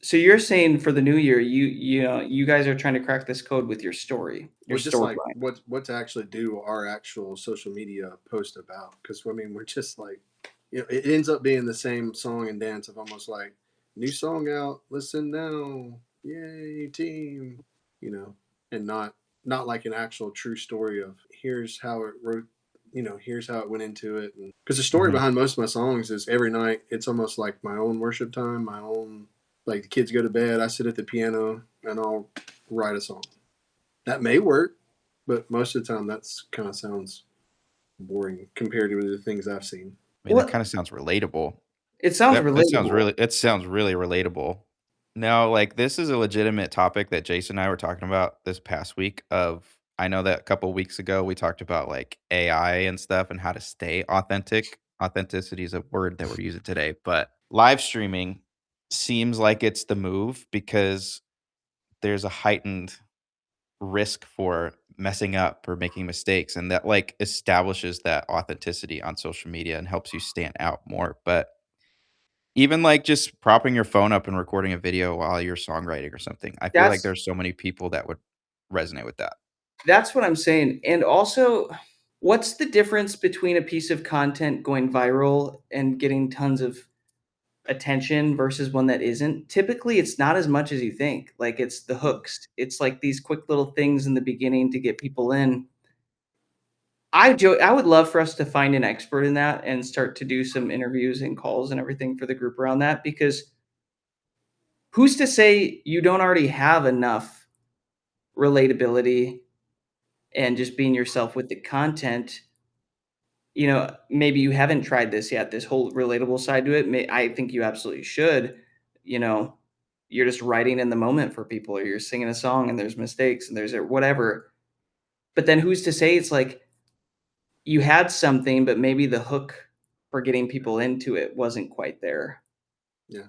So you're saying for the new year, you guys are trying to crack this code with your story, your Well, just like storyline. what to actually do our actual social media post about, because I mean we're just like, it ends up being the same song and dance of almost like new song out, listen now, yay team, you know, and not like an actual true story of here's how it wrote, here's how it went into it, and because the story Mhm. behind most of my songs is every night it's almost like my own worship time, my own, like the kids go to bed, I sit at the piano and I'll write a song. That may work, but most of the time that's kind of sounds boring compared to the things I've seen. I mean, that Well, kinda sounds relatable. it sounds relatable. It sounds really relatable. No, like, this is a legitimate topic that Jason and I were talking about this past week of I know that a couple weeks ago, we talked about, like, AI and stuff and how to stay authentic. Authenticity is a word that we're using today, but live streaming seems like it's the move because there's a heightened risk for messing up or making mistakes, and that, like, establishes that authenticity on social media and helps you stand out more, but even, like, just propping your phone up and recording a video while you're songwriting or something, I feel like That's there's so many people that would resonate with that. that's what I'm saying. And also, what's the difference between a piece of content going viral and getting tons of attention versus one that isn't? Typically, it's not as much as you think. Like it's the hooks. It's like these quick little things in the beginning to get people in. I would love for us to find an expert in that and start to do some interviews and calls and everything for the group around that because who's to say you don't already have enough relatability and just being yourself with the content. Maybe you haven't tried this yet, this whole relatable side to it. I think you absolutely should. You know, you're just writing in the moment for people, or you're singing a song and there's mistakes and there's whatever. But then who's to say it's like you had something, but maybe the hook for getting people into it wasn't quite there. Yeah.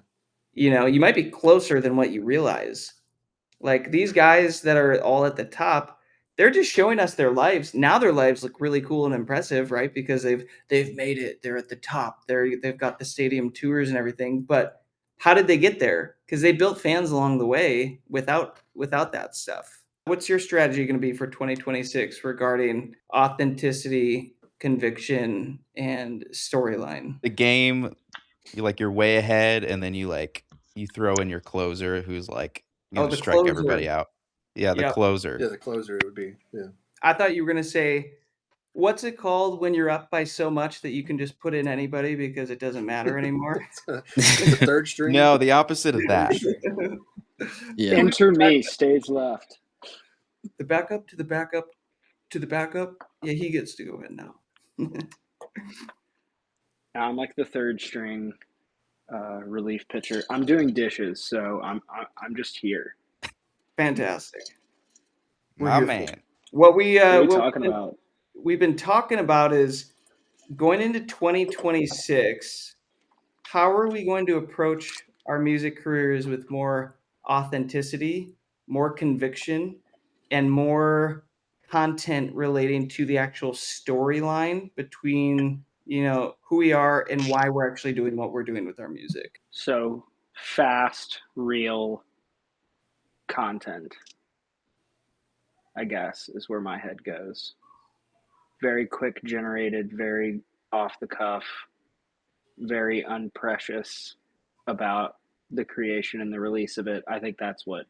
You might be closer than what you realize. Like these guys that are all at the top, they're just showing us their lives. Now their lives look really cool and impressive, right? Because they've made it. They're at the top. They've got the stadium tours and everything. But how did they get there? Because they built fans along the way without that stuff. What's your strategy going to be for 2026 regarding authenticity, conviction, and storyline? The game, you're way ahead, and then you throw in your closer who's, like, Oh, gonna the strike closer. everybody out. Yeah, the Yep. closer. Yeah, the closer it would be. Yeah. I thought you were gonna say, what's it called when you're up by so much that you can just put in anybody because it doesn't matter anymore? The third string. No, the opposite of Third that. string. Can Yeah. we Enter get back me, stage left. the backup to the backup to the backup? Yeah, he gets to go in now. I'm like the third string relief pitcher. I'm doing dishes, so I'm just here. Fantastic. We're My here for it. man. What we What are we what talking about? we've been talking about is going into 2026, how are we going to approach our music careers with more authenticity, more conviction, and more content relating to the actual storyline between, who we are and why we're actually doing what we're doing with our music? So fast, real content, I guess, is where my head goes. Very quick generated, very off the cuff, very unprecious about the creation and the release of it. I think that's what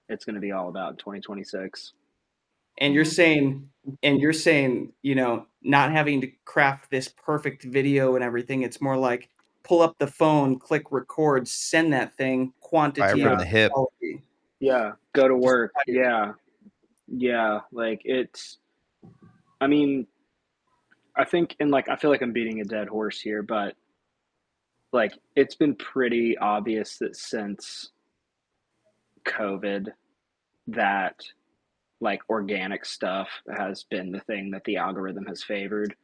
it's going to be all about in 2026. And you're saying, not having to craft this perfect video and everything, it's more like pull up the phone, click record, send that thing, Fire quantity from Yeah, over the hip. quality. yeah, go to Just work. Yeah, yeah, like I mean, I think, and like, I feel like I'm beating a dead horse here, but like, it's been pretty obvious that since COVID, that like organic stuff has been the thing that the algorithm has favored,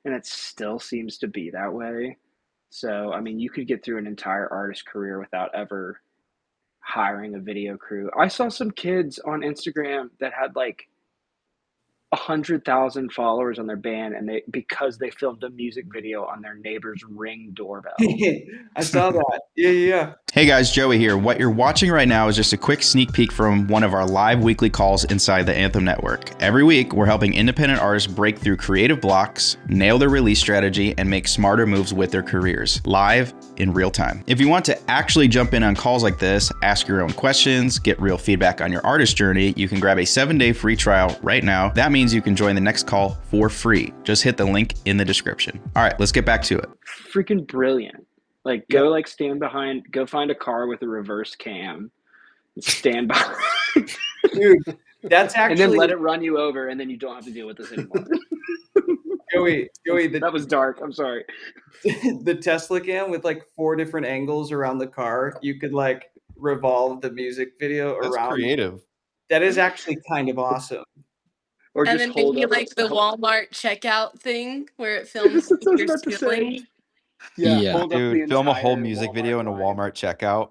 and it still seems to be that way. So, I mean, you could get through an entire artist career without ever hiring a video crew. I saw some kids on Instagram that had like 100,000 followers on their band, and because they filmed a music video on their neighbor's Ring doorbell. I saw that. Yeah. Hey guys, Joey here. What you're watching right now is just a quick sneak peek from one of our live weekly calls inside the Anthem network. Every week, we're helping independent artists break through creative blocks, nail their release strategy, and make smarter moves with their careers, live in real time. If you want to actually jump in on calls like this, ask your own questions, get real feedback on your artist journey, you can grab a 7-day free trial right now. That means you can join the next call for free. Just hit the link in the description. All right, let's get back to it. Freaking brilliant. Like, go like stand behind, go find a car with a reverse cam, and stand behind. Dude, that's actually. And then let it run you over, and then you don't have to deal with this anymore. Joey, that was dark. I'm sorry. The Tesla cam with like 4 different angles around the car. You could like revolve the music video That's around. creative. That is actually kind of awesome. Or and just then hold maybe up like the Walmart checkout thing where it films That's what I was your about to say. stealing. Yeah, hold up the Dude, film a whole entire music Walmart video in a line. Walmart checkout.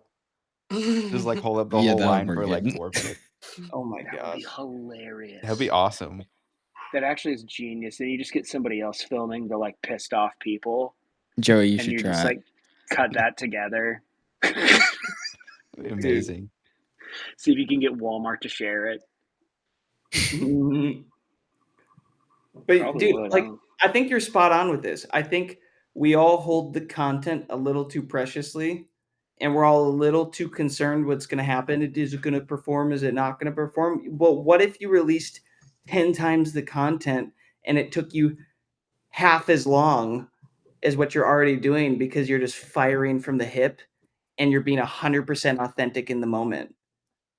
Just like hold up the Yeah, whole that would line work for like good. 4 minutes. Oh my That would gosh. be hilarious. That'd be awesome. That actually is genius. And you just get somebody else filming the like pissed off people, Joey, you and should you try just it. like cut that together. Amazing. See if you can get Walmart to share it. But Probably dude, would, like huh? I think you're spot on with this. I think we all hold the content a little too preciously, and we're all a little too concerned what's going to happen. Is it going to perform? Is it not going to perform? Well, what if you released 10 times the content and it took you half as long as what you're already doing because you're just firing from the hip and you're being 100% authentic in the moment?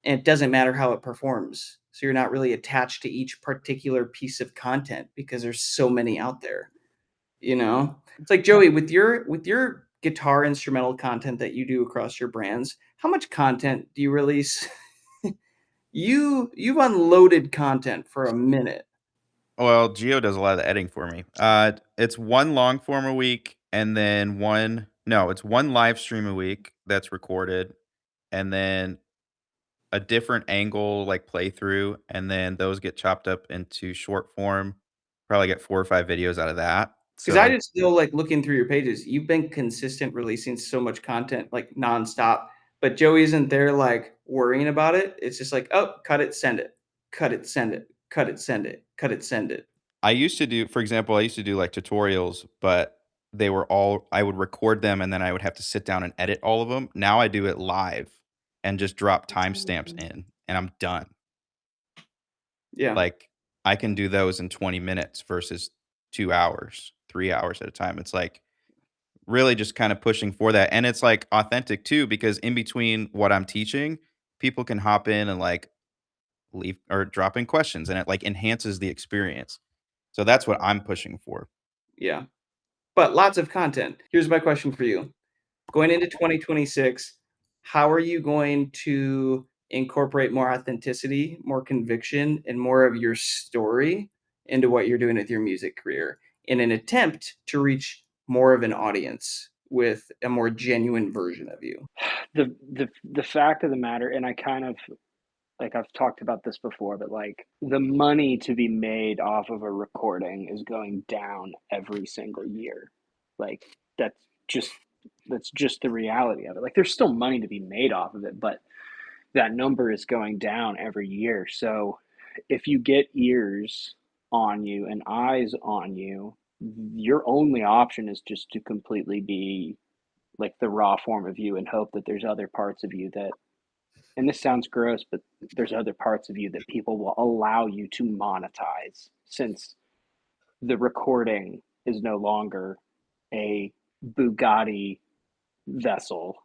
And it doesn't matter how it performs. So you're not really attached to each particular piece of content because there's so many out there. You know? It's like Joey, with your guitar instrumental content that you do across your brands, how much content do you release? You've unloaded content for a minute. Well, Gio does a lot of the editing for me. It's one long form a week, and then it's one live stream a week that's recorded, and then a different angle like playthrough, and then those get chopped up into short form. Probably get 4 or 5 videos out of that. Because I just know, like looking through your pages, you've been consistent releasing so much content like nonstop. But Joey isn't there like worrying about it. It's just like, oh, cut it, send it, cut it, send it, cut it, send it, cut it, send it. I used to do, for example, like tutorials, but I would record them and then I would have to sit down and edit all of them. Now I do it live and just drop timestamps in and I'm done. Yeah. Like I can do those in 20 minutes versus 2 hours, 3 hours at a time. It's like really just kind of pushing for that. And it's like authentic too, because in between what I'm teaching, people can hop in and like leave or drop in questions and it like enhances the experience. So that's what I'm pushing for. Yeah. But lots of content. Here's my question for you. Going into 2026, how are you going to incorporate more authenticity, more conviction, and more of your story into what you're doing with your music career in an attempt to reach more of an audience with a more genuine version of you? The fact of the matter, and I kind of like I've talked about this before, but like the money to be made off of a recording is going down every single year. Like that's just the reality of it. Like there's still money to be made off of it, but that number is going down every year. So if you get ears on you and eyes on you, your only option is just to completely be like the raw form of you and hope that there's other parts of you that, and this sounds gross, but there's other parts of you that people will allow you to monetize, since the recording is no longer a Bugatti vessel.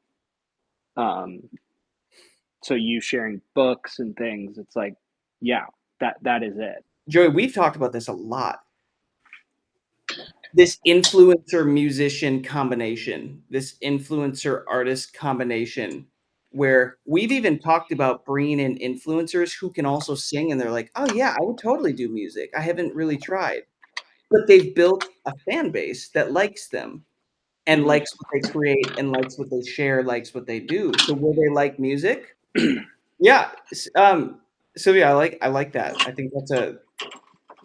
So you sharing books and things, it's like, yeah, that is it. Joey, we've talked about this a lot. This influencer musician combination, this influencer artist combination, where we've even talked about bringing in influencers who can also sing, and they're like, oh yeah, I would totally do music. I haven't really tried. But they've built a fan base that likes them and likes what they create and likes what they share, likes what they do. So will they like music? Yeah. Sylvia, I like that. I think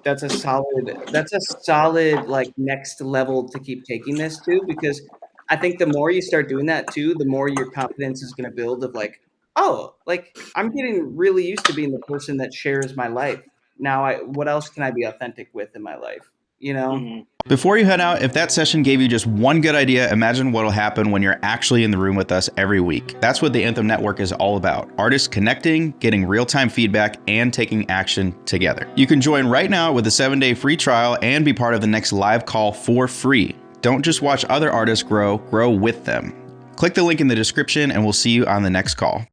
that's a solid like next level to keep taking this to, because I think the more you start doing that too, the more your confidence is going to build of like, oh, like I'm getting really used to being the person that shares my life. Now what else can I be authentic with in my life? You know? Mhm. Before you head out, if that session gave you just one good idea, imagine what'll happen when you're actually in the room with us every week. That's what the Anthem Network is all about. Artists connecting, getting real-time feedback, and taking action together. You can join right now with a 7-day free trial and be part of the next live call for free. Don't just watch other artists grow with them. Click the link in the description and we'll see you on the next call.